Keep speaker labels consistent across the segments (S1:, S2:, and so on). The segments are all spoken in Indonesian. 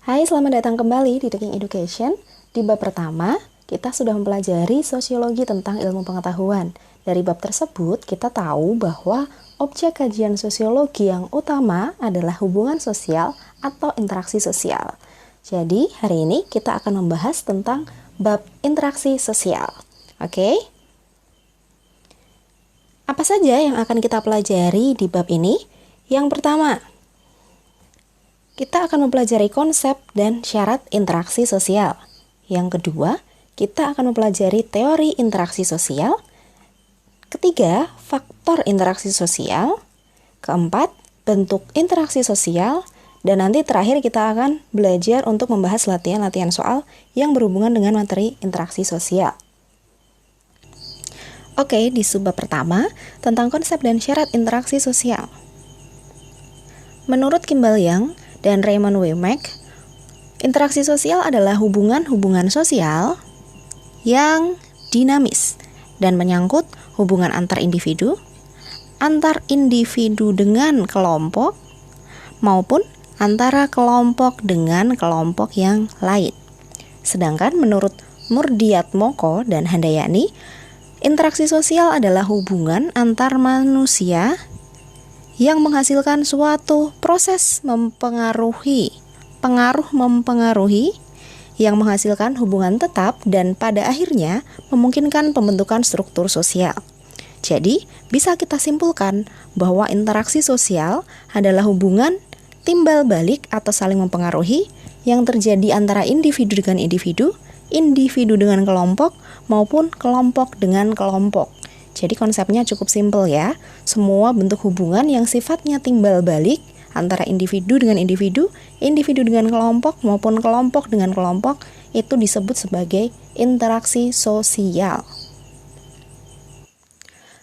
S1: Hai, selamat datang kembali di The King Education. Di bab pertama, kita sudah mempelajari sosiologi tentang ilmu pengetahuan. Dari bab tersebut, kita tahu bahwa objek kajian sosiologi yang utama adalah hubungan sosial atau interaksi sosial. Jadi, hari ini kita akan membahas tentang bab interaksi sosial. Oke? Apa saja yang akan kita pelajari di bab ini? Yang pertama, kita akan mempelajari konsep dan syarat interaksi sosial. Yang kedua, kita akan mempelajari teori interaksi sosial. Ketiga, faktor interaksi sosial. Keempat, bentuk interaksi sosial. Dan nanti terakhir kita akan belajar untuk membahas latihan-latihan soal yang berhubungan dengan materi interaksi sosial. Oke, di subbab pertama, tentang konsep dan syarat interaksi sosial. Menurut Kimball Young dan Raymond W. Mack, interaksi sosial adalah hubungan-hubungan sosial yang dinamis dan menyangkut hubungan antar individu dengan kelompok, maupun antara kelompok dengan kelompok yang lain. Sedangkan menurut Murdiatmoko dan Handayani, interaksi sosial adalah hubungan antar manusia yang menghasilkan suatu proses pengaruh mempengaruhi yang menghasilkan hubungan tetap dan pada akhirnya memungkinkan pembentukan struktur sosial. Jadi, bisa kita simpulkan bahwa interaksi sosial adalah hubungan timbal balik atau saling mempengaruhi yang terjadi antara individu dengan kelompok, maupun kelompok dengan kelompok. Jadi konsepnya cukup simpel ya. Semua bentuk hubungan yang sifatnya timbal balik antara individu dengan individu dengan kelompok maupun kelompok dengan kelompok itu disebut sebagai interaksi sosial.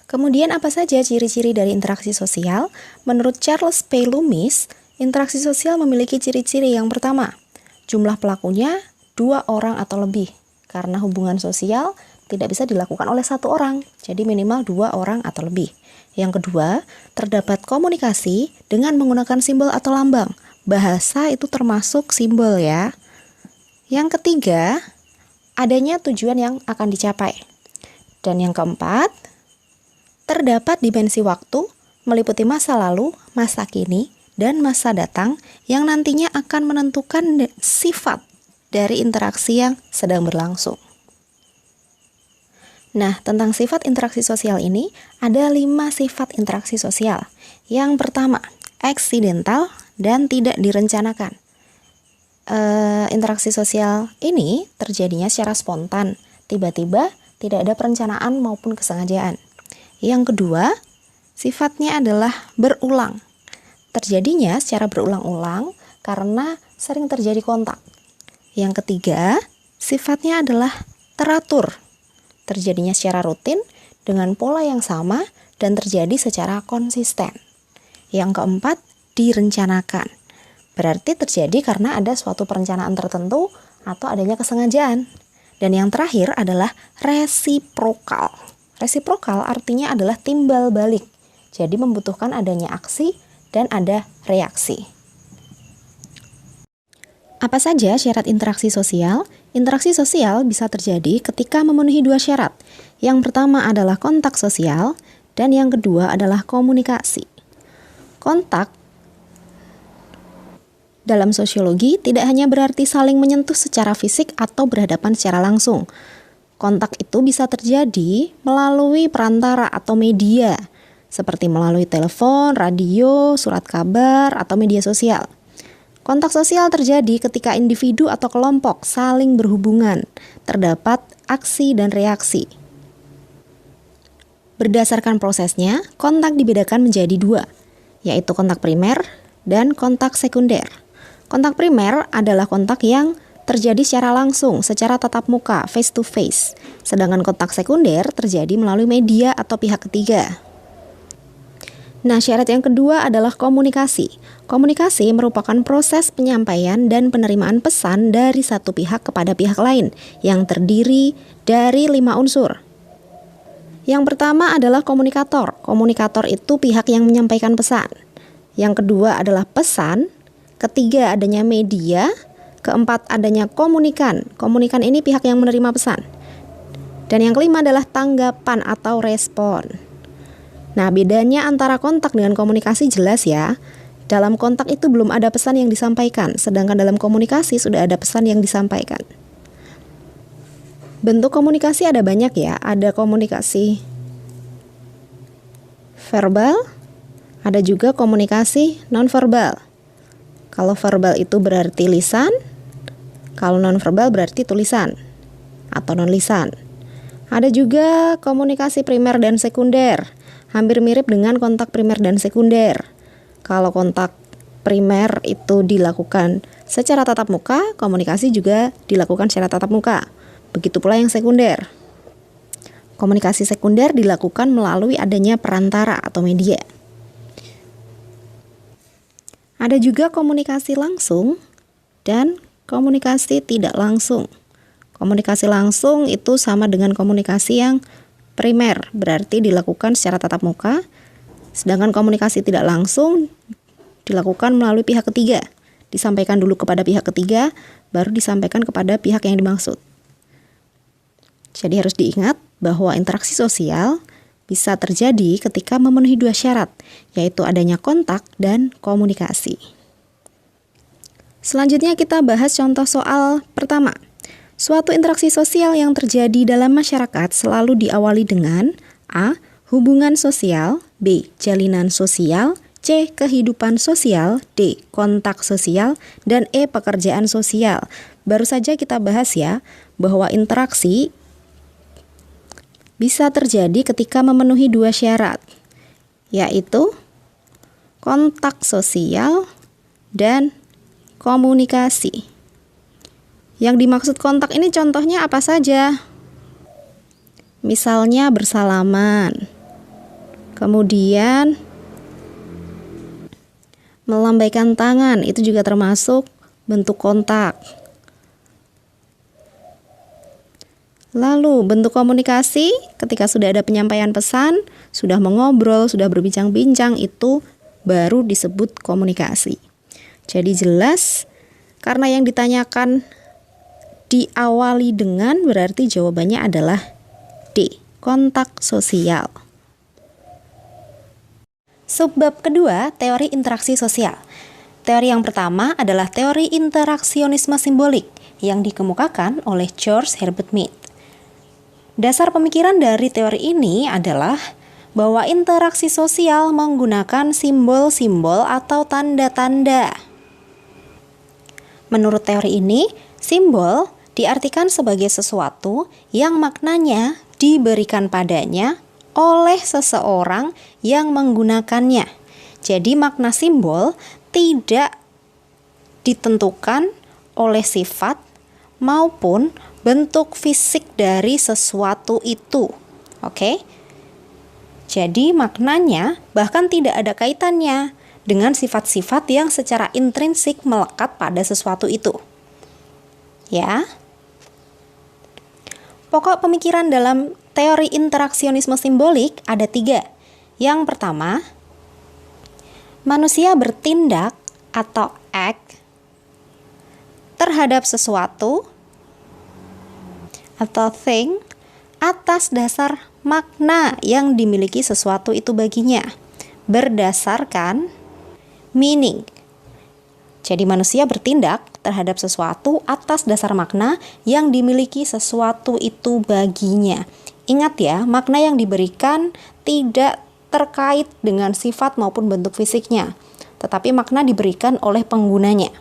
S1: Kemudian apa saja ciri-ciri dari interaksi sosial? Menurut Charles P. Loomis, interaksi sosial memiliki ciri-ciri yang pertama, jumlah pelakunya 2 orang atau lebih. Karena hubungan sosial tidak bisa dilakukan oleh 1 orang, jadi minimal 2 orang atau lebih. Yang kedua, terdapat komunikasi dengan menggunakan simbol atau lambang. Bahasa itu termasuk simbol ya. Yang ketiga, adanya tujuan yang akan dicapai. Dan yang keempat, terdapat dimensi waktu meliputi masa lalu, masa kini, dan masa datang yang nantinya akan menentukan sifat dari interaksi yang sedang berlangsung. Nah, tentang sifat interaksi sosial ini, ada 5 sifat interaksi sosial. Yang pertama, eksidental dan tidak direncanakan. Interaksi sosial ini terjadinya secara spontan, tiba-tiba, tidak ada perencanaan maupun kesengajaan. Yang kedua, sifatnya adalah berulang. Terjadinya secara berulang-ulang karena sering terjadi kontak. Yang ketiga, sifatnya adalah teratur. Terjadinya secara rutin dengan pola yang sama dan terjadi secara konsisten. Yang keempat, direncanakan. Berarti terjadi karena ada suatu perencanaan tertentu atau adanya kesengajaan. Dan yang terakhir adalah resiprokal. Resiprokal artinya adalah timbal balik. Jadi membutuhkan adanya aksi dan ada reaksi. Apa saja syarat interaksi sosial? Interaksi sosial bisa terjadi ketika memenuhi 2 syarat. Yang pertama adalah kontak sosial, dan yang kedua adalah komunikasi. Kontak dalam sosiologi tidak hanya berarti saling menyentuh secara fisik atau berhadapan secara langsung. Kontak itu bisa terjadi melalui perantara atau media, seperti melalui telepon, radio, surat kabar, atau media sosial. Kontak sosial terjadi ketika individu atau kelompok saling berhubungan, terdapat aksi dan reaksi. Berdasarkan prosesnya, kontak dibedakan menjadi 2, yaitu kontak primer dan kontak sekunder. Kontak primer adalah kontak yang terjadi secara langsung, secara tatap muka, face to face. Sedangkan kontak sekunder terjadi melalui media atau pihak ketiga. Nah, syarat yang kedua adalah komunikasi. Komunikasi merupakan proses penyampaian dan penerimaan pesan dari satu pihak kepada pihak lain yang terdiri dari 5 unsur. Yang pertama adalah komunikator. Komunikator itu pihak yang menyampaikan pesan. Yang kedua adalah pesan. Ketiga adanya media. Keempat, adanya komunikan. Komunikan ini pihak yang menerima pesan. Dan yang kelima adalah tanggapan atau respon. Nah, bedanya antara kontak dengan komunikasi jelas ya. Dalam kontak itu belum ada pesan yang disampaikan, sedangkan dalam komunikasi sudah ada pesan yang disampaikan. Bentuk komunikasi ada banyak ya, ada komunikasi verbal, ada juga komunikasi nonverbal. Kalau verbal itu berarti lisan, kalau nonverbal berarti tulisan atau non-lisan. Ada juga komunikasi primer dan sekunder, hampir mirip dengan kontak primer dan sekunder. Kalau kontak primer itu dilakukan secara tatap muka, komunikasi juga dilakukan secara tatap muka. Begitu pula yang sekunder. Komunikasi sekunder dilakukan melalui adanya perantara atau media. Ada juga komunikasi langsung dan komunikasi tidak langsung. Komunikasi langsung itu sama dengan komunikasi yang primer, berarti dilakukan secara tatap muka. Sedangkan komunikasi tidak langsung dilakukan melalui pihak ketiga. Disampaikan dulu kepada pihak ketiga, baru disampaikan kepada pihak yang dimaksud. Jadi harus diingat bahwa interaksi sosial bisa terjadi ketika memenuhi dua syarat, yaitu adanya kontak dan komunikasi. Selanjutnya kita bahas contoh soal pertama. Suatu interaksi sosial yang terjadi dalam masyarakat selalu diawali dengan A. Hubungan sosial, B. Jalinan sosial, C. Kehidupan sosial, D. Kontak sosial, dan E. Pekerjaan sosial. Baru saja kita bahas ya, bahwa interaksi bisa terjadi ketika memenuhi dua syarat, yaitu kontak sosial dan komunikasi. Yang dimaksud kontak ini contohnya apa saja? Misalnya bersalaman, kemudian melambaikan tangan, itu juga termasuk bentuk kontak. Lalu bentuk komunikasi, ketika sudah ada penyampaian pesan, sudah mengobrol, sudah berbincang-bincang, itu baru disebut komunikasi. Jadi jelas, karena yang ditanyakan diawali dengan, berarti jawabannya adalah D. Kontak sosial. Subbab kedua, teori interaksi sosial. Teori yang pertama adalah teori interaksionisme simbolik yang dikemukakan oleh George Herbert Mead. Dasar pemikiran dari teori ini adalah bahwa interaksi sosial menggunakan simbol-simbol atau tanda-tanda. Menurut teori ini, simbol diartikan sebagai sesuatu yang maknanya diberikan padanya oleh seseorang yang menggunakannya. Jadi makna simbol tidak ditentukan oleh sifat maupun bentuk fisik dari sesuatu itu. Oke? Jadi maknanya bahkan tidak ada kaitannya dengan sifat-sifat yang secara intrinsik melekat pada sesuatu itu. Ya. Pokok pemikiran dalam teori interaksionisme simbolik ada 3. Yang pertama, manusia bertindak atau act terhadap sesuatu atau thing atas dasar makna yang dimiliki sesuatu itu baginya, berdasarkan meaning. Jadi manusia bertindak terhadap sesuatu atas dasar makna yang dimiliki sesuatu itu baginya. Ingat ya, makna yang diberikan tidak terkait dengan sifat maupun bentuk fisiknya, tetapi makna diberikan oleh penggunanya.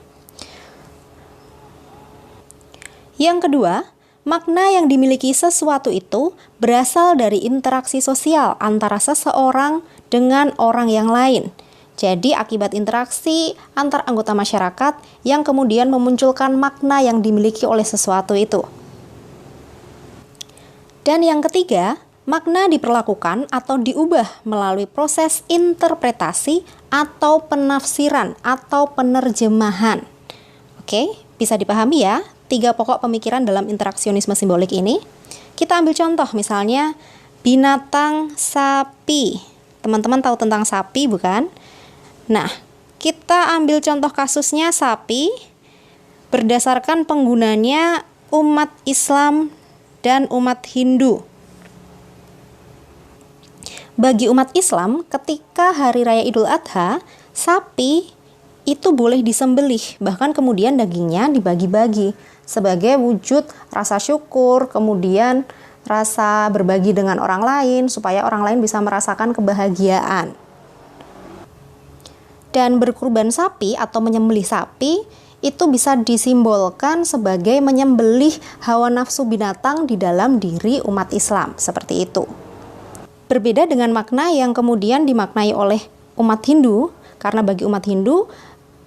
S1: Yang kedua, makna yang dimiliki sesuatu itu berasal dari interaksi sosial antara seseorang dengan orang yang lain. Jadi akibat interaksi antar anggota masyarakat yang kemudian memunculkan makna yang dimiliki oleh sesuatu itu. Dan yang ketiga, makna diperlakukan atau diubah melalui proses interpretasi atau penafsiran atau penerjemahan. Oke, bisa dipahami ya 3 pokok pemikiran dalam interaksionisme simbolik ini. Kita ambil contoh misalnya binatang sapi. Teman-teman tahu tentang sapi bukan? Nah, kita ambil contoh kasusnya sapi berdasarkan penggunanya umat Islam dan umat Hindu. Bagi umat Islam, ketika hari raya Idul Adha, sapi itu boleh disembelih, bahkan kemudian dagingnya dibagi-bagi sebagai wujud rasa syukur, kemudian rasa berbagi dengan orang lain supaya orang lain bisa merasakan kebahagiaan. Dan berkurban sapi atau menyembelih sapi itu bisa disimbolkan sebagai menyembelih hawa nafsu binatang di dalam diri umat Islam, seperti itu. Berbeda dengan makna yang kemudian dimaknai oleh umat Hindu, karena bagi umat Hindu,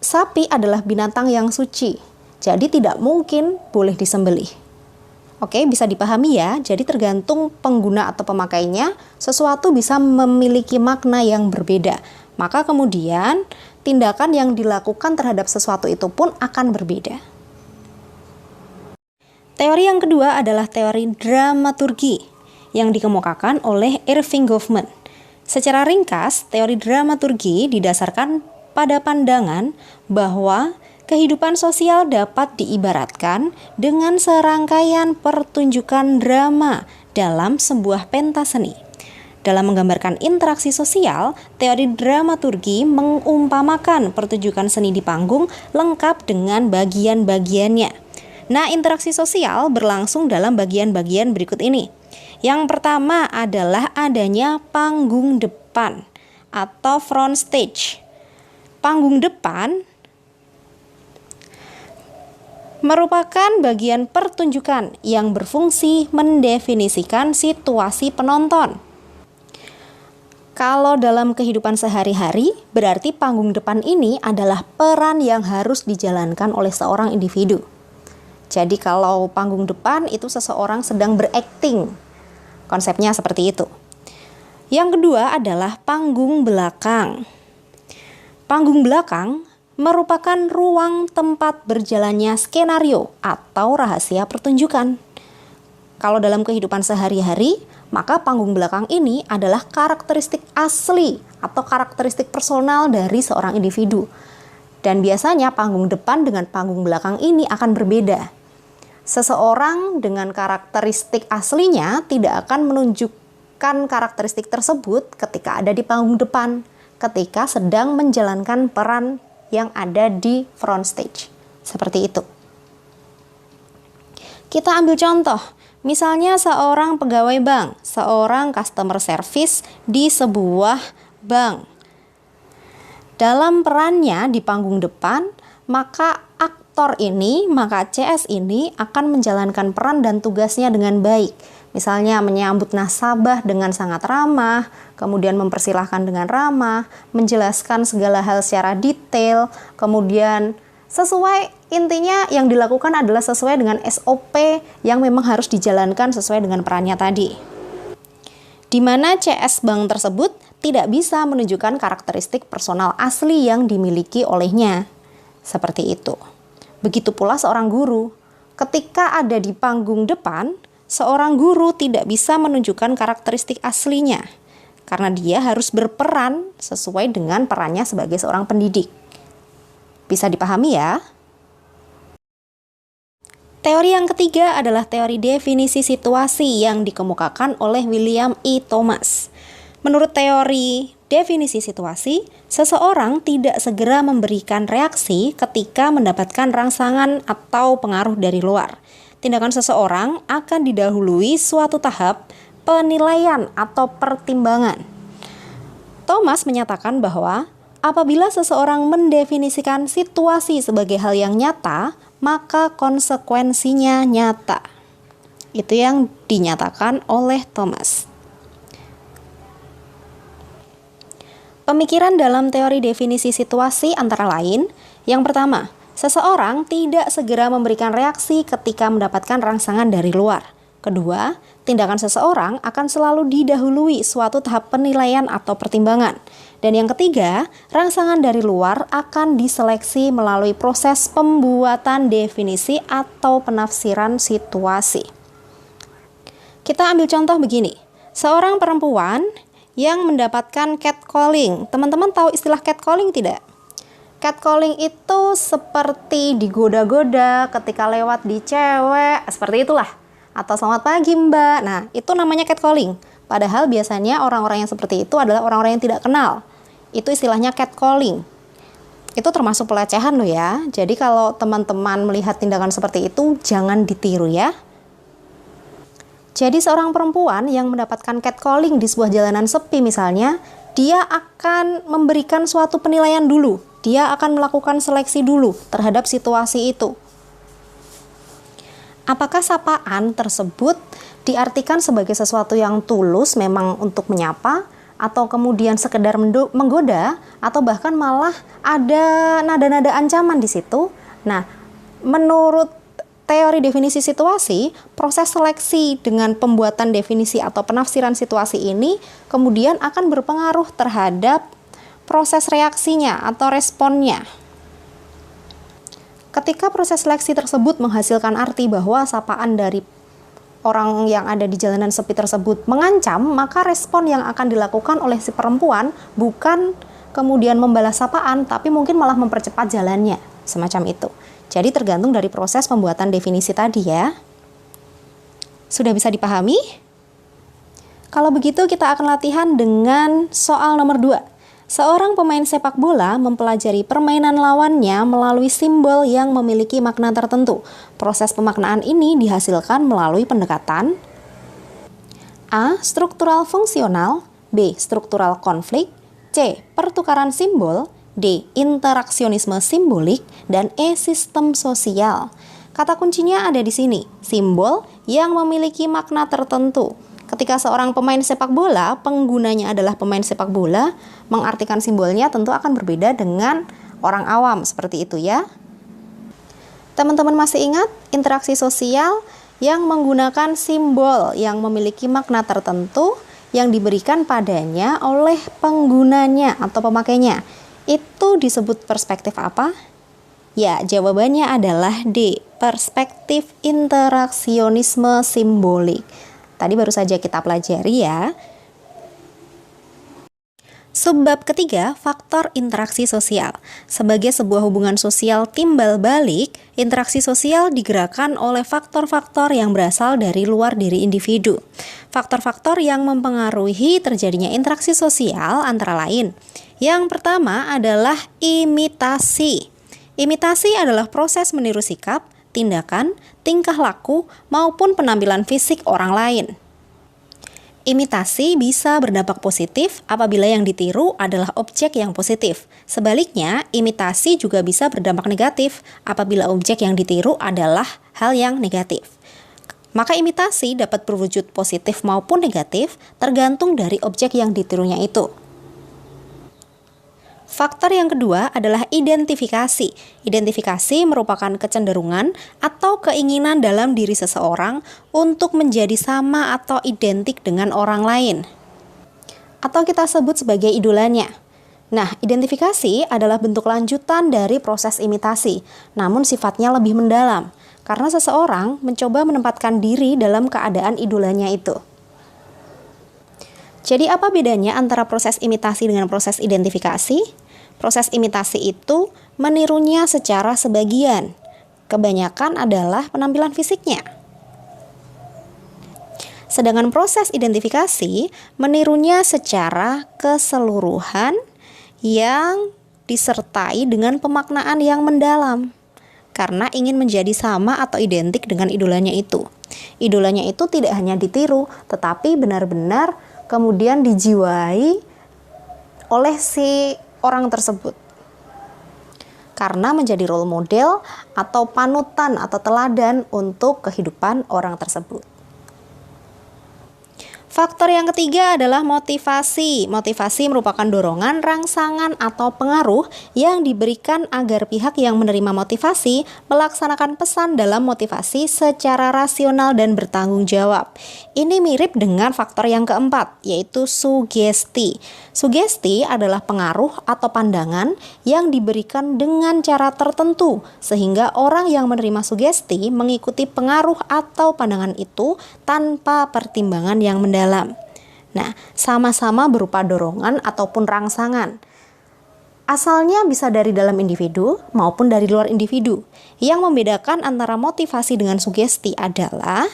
S1: sapi adalah binatang yang suci, jadi tidak mungkin boleh disembelih. Oke, bisa dipahami ya, jadi tergantung pengguna atau pemakainya, sesuatu bisa memiliki makna yang berbeda. Maka kemudian, tindakan yang dilakukan terhadap sesuatu itu pun akan berbeda. Teori yang kedua adalah teori dramaturgi, yang dikemukakan oleh Erving Goffman. Secara ringkas, teori dramaturgi didasarkan pada pandangan bahwa kehidupan sosial dapat diibaratkan dengan serangkaian pertunjukan drama dalam sebuah pentas seni. Dalam menggambarkan interaksi sosial, teori dramaturgi mengumpamakan pertunjukan seni di panggung lengkap dengan bagian-bagiannya. Nah, interaksi sosial berlangsung dalam bagian-bagian berikut ini. Yang pertama adalah adanya panggung depan atau front stage. Panggung depan merupakan bagian pertunjukan yang berfungsi mendefinisikan situasi penonton. Kalau dalam kehidupan sehari-hari, berarti panggung depan ini adalah peran yang harus dijalankan oleh seorang individu. Jadi kalau panggung depan itu seseorang sedang berakting. Konsepnya seperti itu. Yang kedua adalah panggung belakang. Panggung belakang merupakan ruang tempat berjalannya skenario atau rahasia pertunjukan. Kalau dalam kehidupan sehari-hari, maka panggung belakang ini adalah karakteristik asli atau karakteristik personal dari seorang individu. Dan biasanya panggung depan dengan panggung belakang ini akan berbeda. Seseorang dengan karakteristik aslinya tidak akan menunjukkan karakteristik tersebut ketika ada di panggung depan, ketika sedang menjalankan peran yang ada di front stage. Seperti itu. Kita ambil contoh, misalnya seorang pegawai bank, seorang customer service di sebuah bank. Dalam perannya di panggung depan, maka maka CS ini akan menjalankan peran dan tugasnya dengan baik. Misalnya menyambut nasabah dengan sangat ramah, kemudian mempersilahkan dengan ramah, menjelaskan segala hal secara detail, kemudian intinya yang dilakukan adalah sesuai dengan SOP yang memang harus dijalankan sesuai dengan perannya tadi. Di mana CS bank tersebut tidak bisa menunjukkan karakteristik personal asli yang dimiliki olehnya. Seperti itu. Begitu pula seorang guru. Ketika ada di panggung depan, seorang guru tidak bisa menunjukkan karakteristik aslinya karena dia harus berperan sesuai dengan perannya sebagai seorang pendidik. Bisa dipahami ya? Teori yang ketiga adalah teori definisi situasi yang dikemukakan oleh William E. Thomas. Menurut teori definisi situasi, seseorang tidak segera memberikan reaksi ketika mendapatkan rangsangan atau pengaruh dari luar. Tindakan seseorang akan didahului suatu tahap penilaian atau pertimbangan. Thomas menyatakan bahwa apabila seseorang mendefinisikan situasi sebagai hal yang nyata, maka konsekuensinya nyata. Itu yang dinyatakan oleh Thomas. Pemikiran dalam teori definisi situasi antara lain, yang pertama, seseorang tidak segera memberikan reaksi ketika mendapatkan rangsangan dari luar. Kedua, tindakan seseorang akan selalu didahului suatu tahap penilaian atau pertimbangan. Dan yang ketiga, rangsangan dari luar akan diseleksi melalui proses pembuatan definisi atau penafsiran situasi. Kita ambil contoh begini, seorang perempuan yang mendapatkan catcalling. Teman-teman tahu istilah catcalling tidak? Catcalling itu seperti digoda-goda ketika lewat di cewek, seperti itulah. Atau selamat pagi mbak. Nah, itu namanya catcalling. Padahal biasanya orang-orang yang seperti itu adalah orang-orang yang tidak kenal. Itu istilahnya catcalling. Itu termasuk pelecehan loh ya. Jadi kalau teman-teman melihat tindakan seperti itu, jangan ditiru ya. Jadi seorang perempuan yang mendapatkan catcalling di sebuah jalanan sepi misalnya, dia akan memberikan suatu penilaian dulu. Dia akan melakukan seleksi dulu terhadap situasi itu. Apakah sapaan tersebut diartikan sebagai sesuatu yang tulus memang untuk menyapa, atau kemudian sekedar menggoda, atau bahkan malah ada nada-nada ancaman di situ? Nah, menurut teori definisi situasi, proses seleksi dengan pembuatan definisi atau penafsiran situasi ini kemudian akan berpengaruh terhadap proses reaksinya atau responnya. Ketika proses seleksi tersebut menghasilkan arti bahwa sapaan dari orang yang ada di jalanan sepi tersebut mengancam, maka respon yang akan dilakukan oleh si perempuan bukan kemudian membalas sapaan, tapi mungkin malah mempercepat jalannya, semacam itu. Jadi tergantung dari proses pembuatan definisi tadi ya. Sudah bisa dipahami? Kalau begitu kita akan latihan dengan soal nomor 2. Seorang pemain sepak bola mempelajari permainan lawannya melalui simbol yang memiliki makna tertentu. Proses pemaknaan ini dihasilkan melalui pendekatan A. Struktural fungsional, B. Struktural konflik, C. Pertukaran simbol, D. Interaksionisme simbolik, dan E. Sistem sosial. Kata kuncinya ada di sini, simbol yang memiliki makna tertentu. Ketika seorang pemain sepak bola, penggunanya adalah pemain sepak bola, mengartikan simbolnya tentu akan berbeda dengan orang awam, seperti itu ya. Teman-teman masih ingat interaksi sosial yang menggunakan simbol yang memiliki makna tertentu yang diberikan padanya oleh penggunanya atau pemakainya. Itu disebut perspektif apa? Ya, jawabannya adalah D, perspektif interaksionisme simbolik. Tadi baru saja kita pelajari ya. Subbab ketiga, faktor interaksi sosial. Sebagai sebuah hubungan sosial timbal balik, interaksi sosial digerakkan oleh faktor-faktor yang berasal dari luar diri individu. Faktor-faktor yang mempengaruhi terjadinya interaksi sosial antara lain. Yang pertama adalah imitasi. Imitasi adalah proses meniru sikap, tindakan, tingkah laku, maupun penampilan fisik orang lain. Imitasi bisa berdampak positif apabila yang ditiru adalah objek yang positif. Sebaliknya, imitasi juga bisa berdampak negatif apabila objek yang ditiru adalah hal yang negatif. Maka imitasi dapat berwujud positif maupun negatif tergantung dari objek yang ditirunya itu. Faktor yang kedua adalah identifikasi. Identifikasi merupakan kecenderungan atau keinginan dalam diri seseorang untuk menjadi sama atau identik dengan orang lain, atau kita sebut sebagai idolanya. Nah, identifikasi adalah bentuk lanjutan dari proses imitasi, namun sifatnya lebih mendalam, karena seseorang mencoba menempatkan diri dalam keadaan idolanya itu. Jadi apa bedanya antara proses imitasi dengan proses identifikasi? Proses imitasi itu menirunya secara sebagian. Kebanyakan adalah penampilan fisiknya. Sedangkan proses identifikasi menirunya secara keseluruhan yang disertai dengan pemaknaan yang mendalam. Karena ingin menjadi sama atau identik dengan idolanya itu. Idolanya itu tidak hanya ditiru, tetapi benar-benar kemudian dijiwai oleh si orang tersebut. Karena menjadi role model atau panutan atau teladan untuk kehidupan orang tersebut. Faktor yang ketiga adalah motivasi. Motivasi merupakan dorongan, rangsangan, atau pengaruh yang diberikan agar pihak yang menerima motivasi melaksanakan pesan dalam motivasi secara rasional dan bertanggung jawab. Ini mirip dengan faktor yang keempat, yaitu sugesti. Sugesti adalah pengaruh atau pandangan yang diberikan dengan cara tertentu, sehingga orang yang menerima sugesti mengikuti pengaruh atau pandangan itu tanpa pertimbangan yang mendalam. Nah, sama-sama berupa dorongan ataupun rangsangan. Asalnya bisa dari dalam individu maupun dari luar individu. Yang membedakan antara motivasi dengan sugesti adalah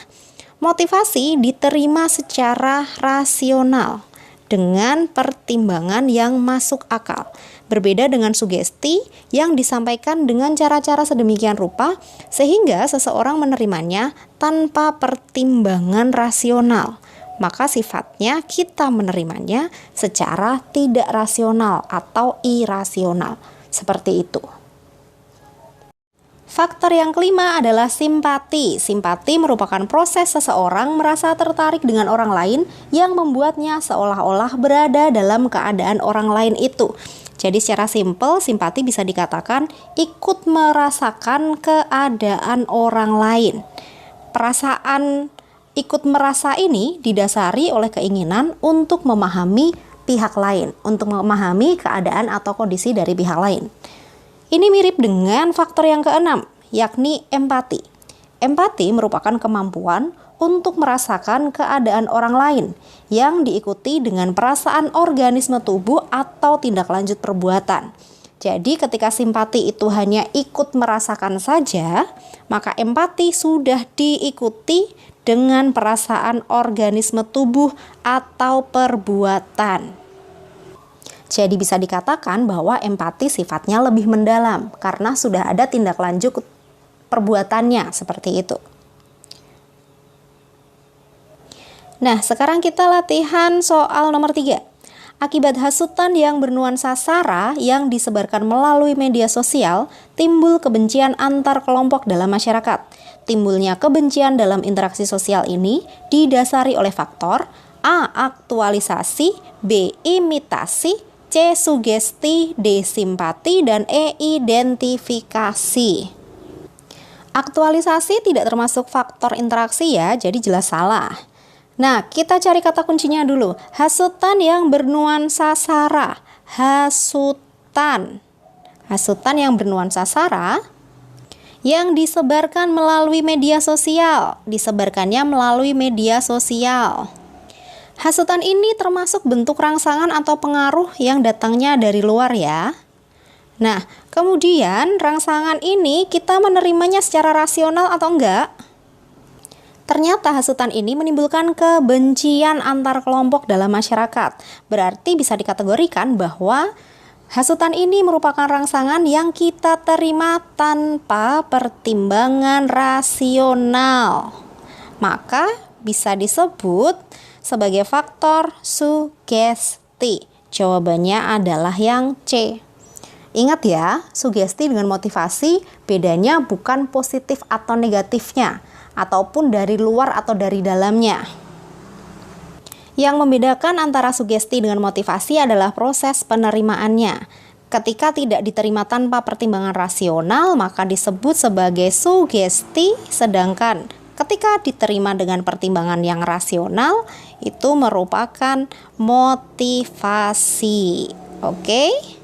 S1: motivasi diterima secara rasional dengan pertimbangan yang masuk akal. Berbeda dengan sugesti yang disampaikan dengan cara-cara sedemikian rupa sehingga seseorang menerimanya tanpa pertimbangan rasional. Maka sifatnya kita menerimanya secara tidak rasional atau irasional. Seperti itu. Faktor yang kelima adalah simpati. Simpati merupakan proses seseorang merasa tertarik dengan orang lain yang membuatnya seolah-olah berada dalam keadaan orang lain itu. Jadi secara simpel, simpati bisa dikatakan ikut merasakan keadaan orang lain. Perasaan ikut merasa ini didasari oleh keinginan untuk memahami pihak lain, untuk memahami keadaan atau kondisi dari pihak lain. Ini mirip dengan faktor yang keenam, yakni empati. Empati merupakan kemampuan untuk merasakan keadaan orang lain yang diikuti dengan perasaan organisme tubuh atau tindak lanjut perbuatan. Jadi ketika simpati itu hanya ikut merasakan saja, maka empati sudah diikuti dengan perasaan organisme tubuh atau perbuatan. Jadi bisa dikatakan bahwa empati sifatnya lebih mendalam karena sudah ada tindak lanjut perbuatannya seperti itu. Nah, sekarang kita latihan soal nomor 3. Akibat hasutan yang bernuansa sara yang disebarkan melalui media sosial, timbul kebencian antar kelompok dalam masyarakat. Timbulnya kebencian dalam interaksi sosial ini didasari oleh faktor A. Aktualisasi, B. Imitasi, C. Sugesti, D. Simpati, dan E. Identifikasi. Aktualisasi tidak termasuk faktor interaksi ya, jadi jelas salah. Nah, kita cari kata kuncinya dulu. Hasutan yang bernuansa sara. Hasutan yang bernuansa sara yang disebarkan melalui media sosial. Disebarkannya melalui media sosial. Hasutan ini termasuk bentuk rangsangan atau pengaruh yang datangnya dari luar ya. Nah, kemudian rangsangan ini kita menerimanya secara rasional atau enggak? Ternyata hasutan ini menimbulkan kebencian antar kelompok dalam masyarakat. Berarti bisa dikategorikan bahwa hasutan ini merupakan rangsangan yang kita terima tanpa pertimbangan rasional. Maka bisa disebut sebagai faktor sugesti. Jawabannya adalah yang C. Ingat ya, sugesti dengan motivasi bedanya bukan positif atau negatifnya, ataupun dari luar atau dari dalamnya. Yang membedakan antara sugesti dengan motivasi adalah proses penerimaannya. Ketika tidak diterima tanpa pertimbangan rasional, maka disebut sebagai sugesti, sedangkan ketika diterima dengan pertimbangan yang rasional, itu merupakan motivasi. Oke?